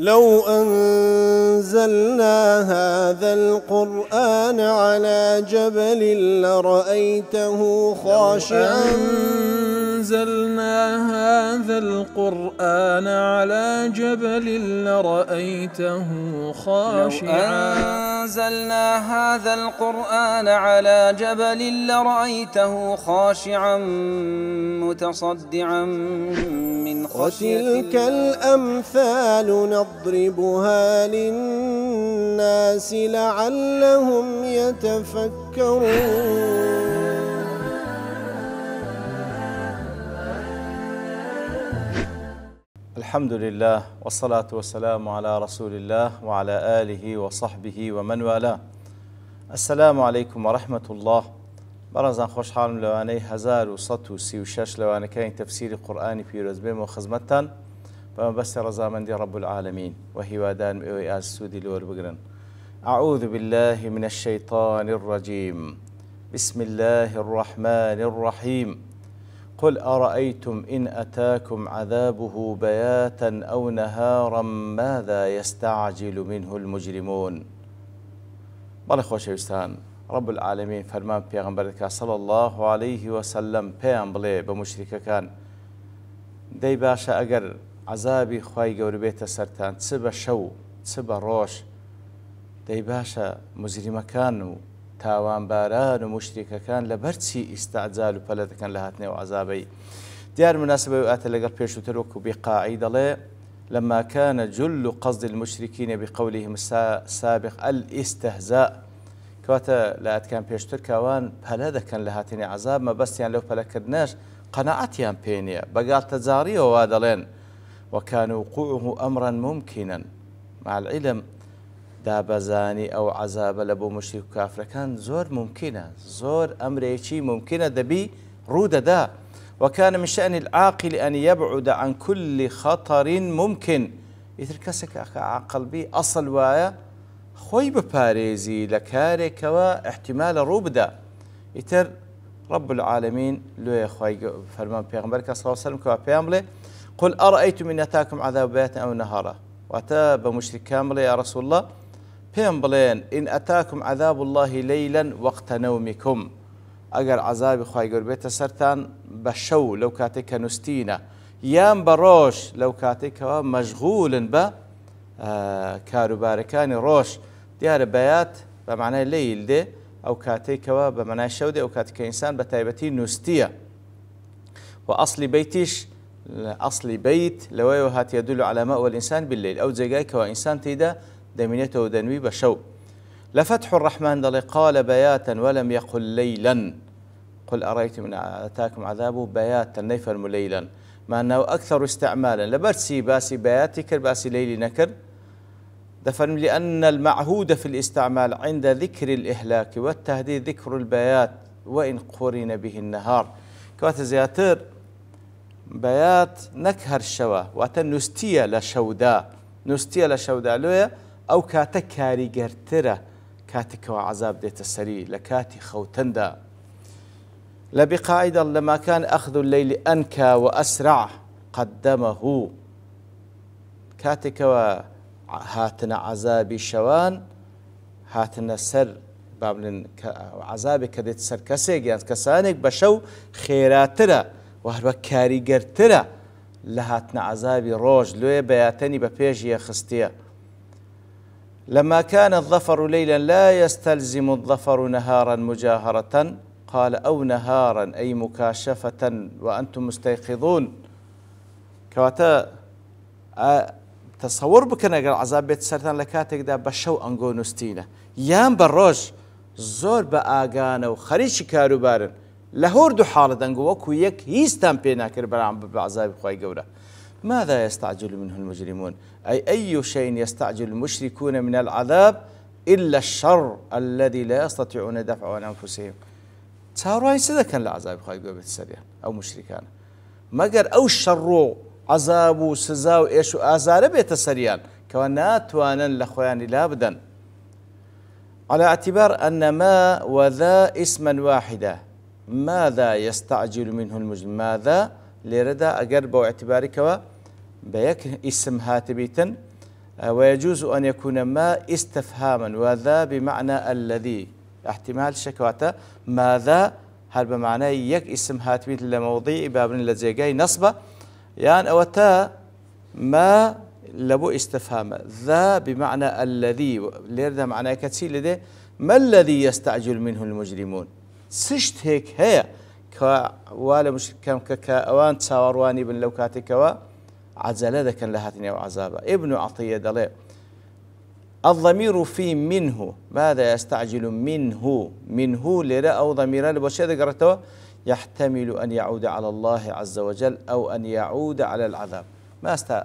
لو أنزلنا هذا القرآن على جبل لرأيته خاشعا أنزلنا هذا القرآن على جبل لرأيته خاشعا لو أنزلنا هذا القرآن على جبل لرأيته خاشعا متصدعا من خشية الله. وتلك الأمثال نضربها للناس لعلهم يتفكرون. الحمد لله والصلاة والسلام على رسول الله وعلى آله وصحبه ومن والاه. السلام عليكم ورحمة الله. برزان خوش حالم لواني 1136 لواني كاين تفسير قرآني في رزبين وخزمتان بما بس رزامندي رب العالمين وهي وادان مئوي السودي لور بقرن. أعوذ بالله من الشيطان الرجيم. بسم الله الرحمن الرحيم. قل أرأيتم إن أتاكم عذابه بياتا أو نهارا ماذا يستعجل منه المجرمون. بله خوشویستان رب العالمين فرمان پیغمبرك صلى الله عليه وسلم پیام بڵێ بە مشریکەکان دەی باشە ئەگەر عذابی خوای گەورە بێتە سەرتان چ بە شەو چ بە ڕۆژ دەی باشە مجریمەکان و تاوانباران و مشریکەکان لەبەرچی ئیستعجال و پەلە دەکەن لە هاتنێەوە عذابەی. دیار مناسبەی ئاتە لەگەڵ پێشووتر وەکو بیقاعی دەڵێ لما كان جل قصد المشركين بقولهم السابق الاستهزاء كواتا لا كان بيشتر كوان پەلە دەکەن لە هاتنی عذاب مەبەستیان لەو پەلەکردنەش قەناعەتیان پێ نییە بەگاڵ تەجاریەوە وا دەڵێن وكان وقوعه أمرا ممكنا مع العلم دابەزانی ئەو عەزابە لە بۆ مشریک و کافرەکان زۆر ممکنە زۆر ئەمرێکی ممکنە دەبی ڕوودەدا. وكان من شأن العاقل أن يبعد عن كل خطر ممكن. ئیتر کەسێک عاقڵبی ئەسڵ وایە خۆی بپارێزی لە کارێکەوە احتیمالە ڕوو بدە. ئیتر رب العالمين لۆیە خوای فەرمان پێغەمبەرکە صلی الله عليه وسلم کەوا پێیان بڵێ قل أرأيتم إن أتاكم عذاب بياتا أو نهارا. واتە بە مشریکان بڵێ یا رسول الله پێم بڵێن إن أتاكم عذاب الله ليلا وقت نومكم ئەگەر عذابی خوای گەورە بێتە سەرتان بە شەو لەو کاتێک کە نووسینە یان بە ڕۆژ لەو کاتێکەوە مەشغولن بە کاروبارەکانی ڕۆژ. دیارە بەیات بە معنای لەیل دێ ئەو کاتێکەوە بە معنای شەو دێ ئەو کاتێککە ئینسان بە تایبەتی نووسیە و ئەسڵی بەیتیش ئەسڵی بەیت لەوەیەوە هات يدل على مأوى الإنسان بالليل ئەو جێگایکەوە ئینسان تێیدا دەمینێتەوە دەنوی بە شەو. لفتح الرحمن دڵێ قال بياتا ولم يقل ليلا قل أرأيتم إن أتاكم عذابه بياتا نەیفەرموو ليلا مع أنه أكثر استعمالا لەبەرچی باسی بياتی کرد باسی ليلی نەکرد دەفەرم لأن المعهود في الاستعمال عند ذكر الإهلاك والتهديد ذكر البيات وإن قرن به النهار. کەواتە زیاتر بەیات نەک هەر شەوە واتە نووسیە لە شەودا نووسیە لە شەودا لۆیە ئەو کاتە کاریگەرترە کاتێکەوە عەزاب دێتە سەری لە کاتی خەوتندا. لە بیقاعیدا لما كان أخذ الليل أنكى وأسرع قدمه کاتێکەوە هاتنە عەزابی شەوان هاتنە سەر بابلن عەزابێک کە دێت سەر کەسێک یان کەسانێک بە شەو خێراترە و هەروە کاریگەرترە لە هاتنە عەزابی ڕۆژ لۆیە بەیاتەنی بە پێشیە خستیە. لما كان الظفر ليلا لا يستلزم الظفر نهارا مجاهرة قال أو نهارا أي مكاشفة وأنتم مستيقظون. كواتا تصور بکەن ئەگەر عەزاب بێت سەرتان لە کاتێکدا بە شەو ئەنگۆ نووسینە یان بە ڕۆژ زۆر بە ئاگانە و خەریکی کاروبارن لە هەردوو حاڵەت ئەنگۆ وەکو یەک هیچتان پێ ناکرد بەرامبەر بە عەزابی خوای گەورە. ماذا يستعجل منه المجرمون أي شيء يستعجل المشركون من العذاب إلا الشر الذي لا يستطيعون دفعه عن أنفسهم. چاوەڕوانی چ دەکەن لە عەزابی خوای گەورە بێتە سەریان ئەو مشریکانە مەگەر ئەو شەڕ و عەزاب و سزا و ئێش و ئازارە بێتە سەریان کەوا ناتوانن لە خۆیانی لا بدەن. على اعتبار أن ما وذا اسما واحدة ماذا يستعجل منه المجرم ماذا لێرەدا ئەگەر بۆ اعتباریکەوە بە یەک ئیسم هاتبیتن ويجوز أن يكون ما استفهاما وذا بمعنى الذي احتمال شكواته ماذا هل بمعنى يك اسم هاتبيت لموضيع باب لجيجاي نصبه يعني أوتا ما لبو استفهام ذا بمعنى الذي ليرد معنى كثير لديه ما الذي يستعجل منه المجرمون سشت هيك هي ولا مش كأوان تصاورواني بن لو كاتكوا عزل ذا كان لهاتني وعذابه ابن عطية دليل الضمير في منه ماذا يستعجل منه لرا أو ضميران بشيء قرأته يحتمل أن يعود على الله عز وجل أو أن يعود على العذاب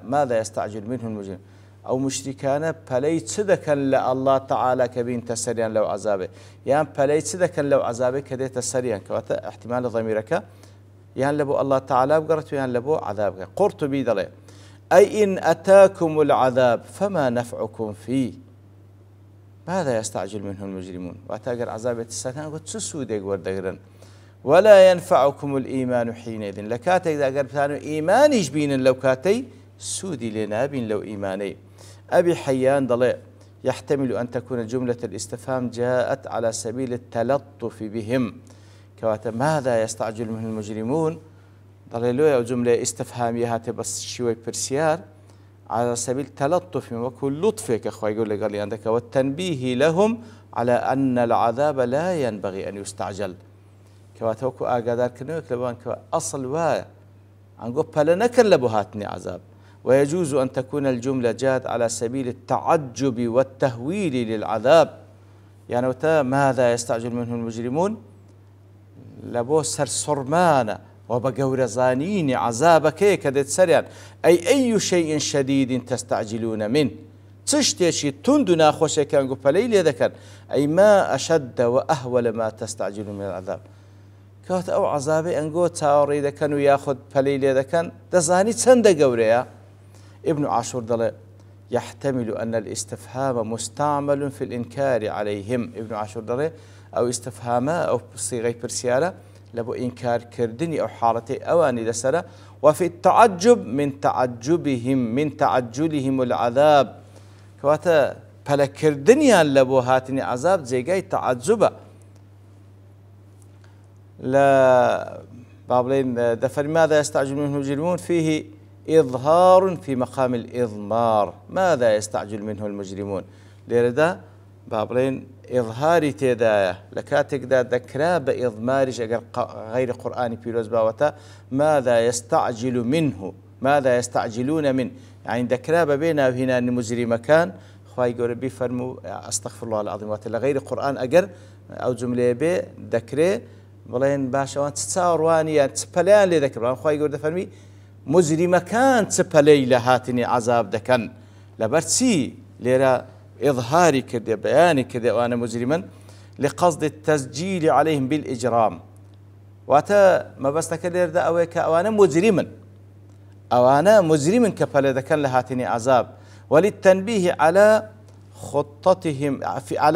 ماذا يستعجل منه المجرم أو مشركان بليت صدقا لله تعالى كبين تسريا لو عذابه يعني بليت صدقا لو عذابه كده تسريا كواتا احتمال ضميرك يعني لبو الله تعالى بقرته يعني لبو عذابك قرطبي دليل أي إن أتاكم العذاب فما نفعكم فيه ماذا يستعجل منه المجرمون وأتاقر عذاب الساتان قلت سسودك وردقرا ولا ينفعكم الإيمان حينئذ لكاتي إذا قربتانوا إيمان يجبين لو كاتي سودي لنا بين لو إيماني أبي حيان ضليء يحتمل أن تكون جملة الاستفهام جاءت على سبيل التلطف بهم كواتا ماذا يستعجل منه المجرمون ضليلوية جملة استفهامية هاتي بس شوي برسيار على سبيل تلطف وكل لطفك أخوة يقول لي قال لي عندك والتنبيه لهم على أن العذاب لا ينبغي أن يستعجل كواتا وكو آقادار كنوك لبوان كوا أصل وايا عنقو بلنك لبهاتني عذاب ويجوز أن تكون الجملة جاءت على سبيل التعجب والتهويل للعذاب يعني ماذا يستعجل منه المجرمون لبو سرسرمانا وبقور زانين عذابك كدت سريان أي شيء شديد تستعجلون منه تشتيشي تندنا خوشي كان قبلي ذكر أي ما أشد وأهول ما تستعجلون من العذاب كوت أو عذابي أنقو تاوري إذا كانوا ياخذ بليل إذا كان دزاني تسند قوريا ابن عاشور ضل يحتمل أن الاستفهام مستعمل في الإنكار عليهم ابن عاشور ضل أو استفهام أو صيغة برسيالة لبو إنكار كردني أو حارتي أواني لسرة وفي التعجب من تعجلهم العذاب كواتا بلا كردنيا لبو هاتني عذاب زي جاي تعجبه لا بابلين دفر ماذا يستعجل منه المجرمون فيه إظهار في مقام الإضمار ماذا يستعجل منه المجرمون لذا بابلين إظهاري تيدايا لكاتك دا ذكرى بإضمارج غير قرآني بيروز باوتا ماذا يستعجل منه ماذا يستعجلون منه يعني ذكرى بينا هنا المجرم كان خواهي يقول بيفرموا أستغفر الله العظيم واتلا غير قرآن أجر أو جملة بي ذكرى بلين باشا وان تتصاورواني تسبليان لي ذكر خواهي يقول دفرمي مجرم كان تسبلي لهاتني عذاب دكن لبرسي ليرا إظهاري كده بياني كده وأنا مجرما لقصد التسجيل عليهم بالإجرام واتا ما بس تكلير ده أويك أوانا مجرما كفل دكن لهاتني عذاب وللتنبيه على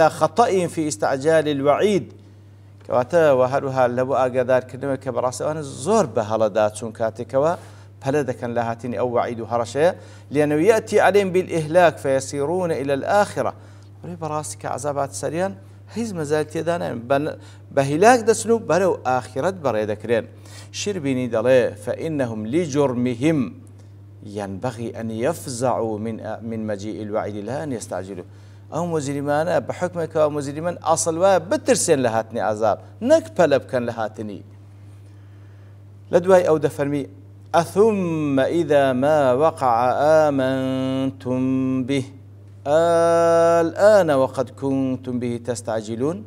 خطئهم في استعجال الوعيد كواتا وهروها لبو أقدار كلمة كبراسة وأنا زور بهالدات شون كاتكوا فلذا كان لهاتني أو وعيد هرشيا لأنه يأتي عليهم بالإهلاك فيسيرون إلى الآخرة ولي براسك عذابات سريان هيز مازالت يدانا بهلاك دسنو برو آخرة بريدكرين شربيني دلي فإنهم لجرمهم ينبغي أن يفزعوا من مجيء الوعيد لا أن يستعجلوا أو مجرمان بحكمك أو مجرمان أصل بترسين لهاتني عذاب نكبلب كان لهاتني لدواي أو دفرمي أثم إذا ما وقع آمنتم به الآن وقد كنتم به تستعجلون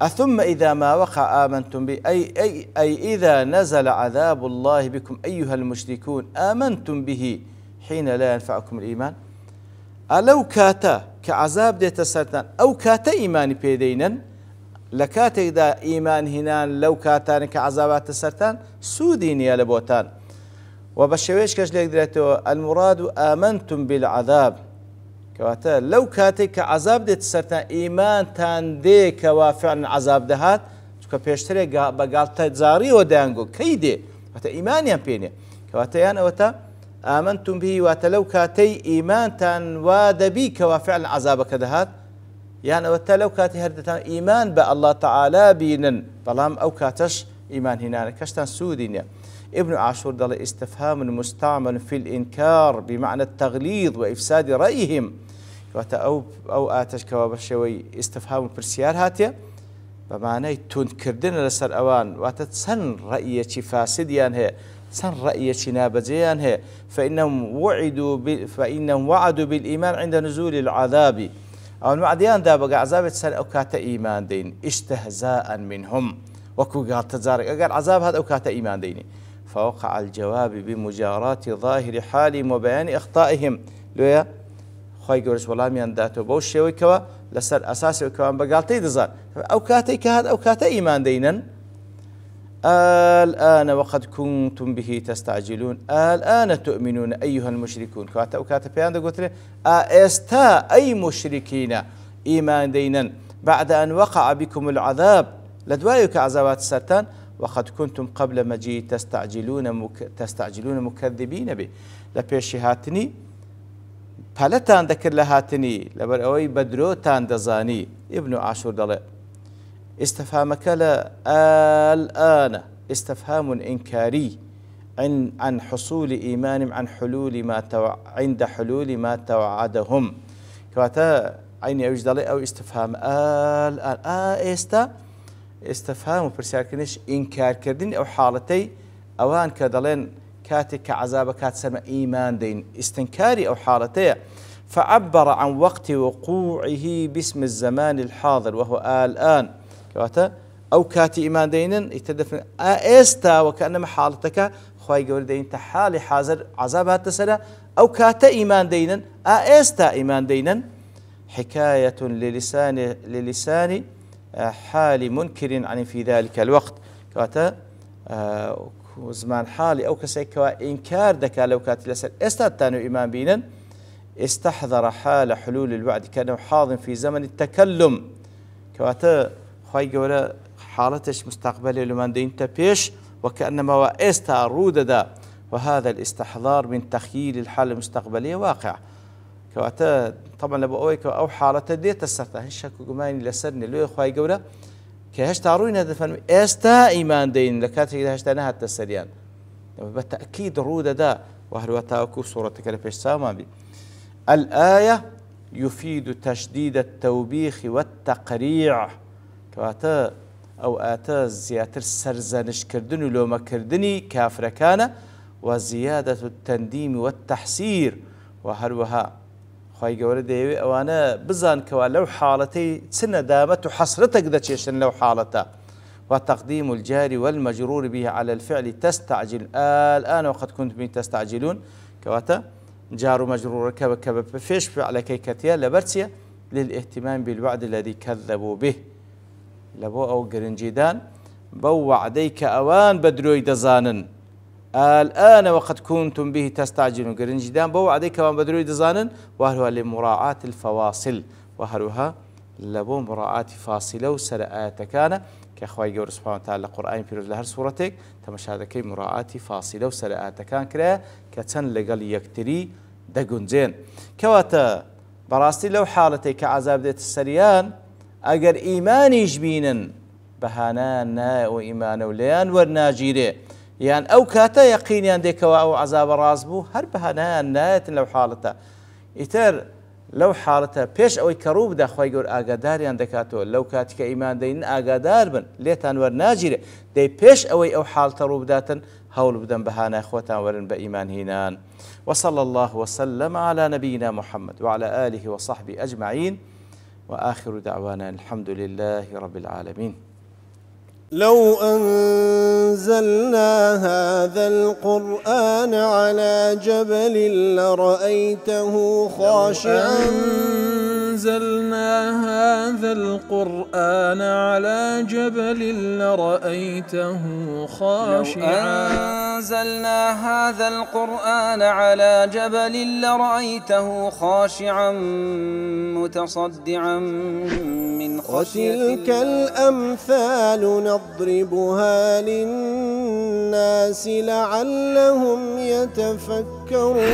أثم إذا ما وقع آمنتم به أي إذا نزل عذاب الله بكم أيها المشركون آمنتم به حين لا ينفعكم الإيمان ألو كاتا كعذاب ديت السرطان أو كاتا إيماني بيدينا لكاتا إذا إيمان هنان لو كاتان كعذابات السرطان سودين يا لبوتان وبشويش كشليك دريتو المراد آمنتم بالعذاب كواتا لو كاتا كعذاب ديت السرطان إيمان تان دي كوافعنا عذاب دهات كبيشتري بقالتا زاري ودانقو كيدي كواتا إيمانيا بيني كواتا يانا وتا آمنتم به واتلو كاتي إيمانتان وادبيك وفعل عذابك دهات يعني واتلو كاتي هردتان إيمان بالله تعالى بينن بلام أو كاتش إيمان هنا كشتان سودين. ابن عاشور دل استفهام مستعمل في الإنكار بمعنى التغليظ وإفساد رأيهم أو آتش كوابشوي استفهام برسيار هاتيا بمعنى تنكردن لسر أوان واتتسن رأيك فاسديان هي سن رأيك نابجيان هي فإنهم وعدوا بالإيمان عند نزول العذاب أو المعديان دابق عذاب سن أو كات إيمان دين استهزاء منهم وكو قال تزارق أقال عذاب هذا أو كات إيمان ديني فوقع الجواب بمجاراة ظاهر حالهم وبيان أخطائهم لويا خوي جورج ولاميان داتو بوش شوي كوا لسر أساسي وكوان بقالتي دزار أو كاتي كهاد أو كات إيمان دينا الآن وقد كنتم به تستعجلون الآن تؤمنون أيها المشركون كات أو كات بيان قلت له أستا أي مشركين إيمان دينا بعد أن وقع بكم العذاب لدوايك عذابات السرطان وقد كنتم قبل مجيء تستعجلون مكذبين به لبيشي هاتني فلتان ذكر لهاتني لبر أوي بدروتان دزاني. ابن عاشور دل استفهامك لا الآن استفهام إنكاري عن حصول إيمانهم عن حلول ما عند حلول ما توعدهم كواتا عيني أوج دل أو استفهام الآن استفهام برسالكنش إنكار كردين أو حالتي أوان كدلين كاتك عذاب كات سما إيمان دين استنكاري أو حالتي فعبر عن وقت وقوعه باسم الزمان الحاضر وهو الآن كواتا أو كاتي إيمان دين يتدفن أستا وكأنما حالتك خواهي قول دين تحالي حاضر عذاب هاتسنا أو كاتا إيمان دين أستا إيمان دين حكاية للسان حال منكر عن في ذلك الوقت كواتا زمان حالي أو كسيكوا إنكار دكا لو كانت لسر استاتانو إيمان بينا استحضر حال حلول الوعد كانوا حاضر في زمن التكلم كواتا خواهي قولا حالتش مستقبلي لمن دين تبيش وكأنما وإستا روددا وهذا الاستحضار من تخيل الحالة المستقبلية واقع كواتا طبعا لبقويك أو حالة ديت السرطة هشاكو قماني لسرني لو خواهي قولا كهش تعروين هذا فهم استا إيمان دين لكاتي إذا هشتناها التسريان بالتأكيد رودة دا وهل تاكو صورة كالفيش سامان بي. الآية يفيد تشديد التوبيخ والتقريع كواتا أو آتا زياتر سرزانش كردن لو ما كردني كافر كان وزيادة التنديم والتحسير وهروها خواهي قولة ديوي أوانا بزان كوا لو حالتي سنة دامت حسرتك دتشيشن لو حالتا وتقديم الجار والمجرور به على الفعل تستعجل الآن وقد كنتم تستعجلون كواتا جار مجرور كبا فيش فعل كيكتيا لبرتيا للاهتمام بالوعد الذي كذبوا به لبو أو قرنجيدان بو وعديك أوان بدروي دزانن الآن وقد كنتم به تستعجلون قرنجدان بو عليك وان بدروي دزانن وهو لمراعاة الفواصل وهروها لبو مراعاة فاصلة وسرآت كان كأخوي جور سبحانه وتعالى القرآن في رجل هر سورتك تمش هذا كي مراعاة فاصلة وسرآت كان كرا كتن لقل يكتري دقون زين كواتا براستي لو حالتي كعذاب ديت السريان أجر إيماني جبينا بهانا وإيمان وليان ورناجيري يعني أو كاتا يقين عندك أو عذاب رازبو هربها ناية لو حالته يتر لو حالته بيش أو كروب دا خوي يقول أقدار عندكاتو لو كاتك إيمان دين أقدار بن ليتان ورناجرة دي بيش أو حالته روب داتن هول بدن بهانا إخوتان ورن بإيمان هنان. وصلى الله وسلم على نبينا محمد وعلى آله وصحبه أجمعين وآخر دعوانا الحمد لله رب العالمين. لو أنزلنا هذا القرآن على جبل لرأيته خاشعا أنزلنا هذا القرآن على جبل لرأيته خاشعا أنزلنا هذا القرآن على جبل لرأيته خاشعا متصدعا من خشية وتلك الأمثال نضربها للناس لعلهم يتفكرون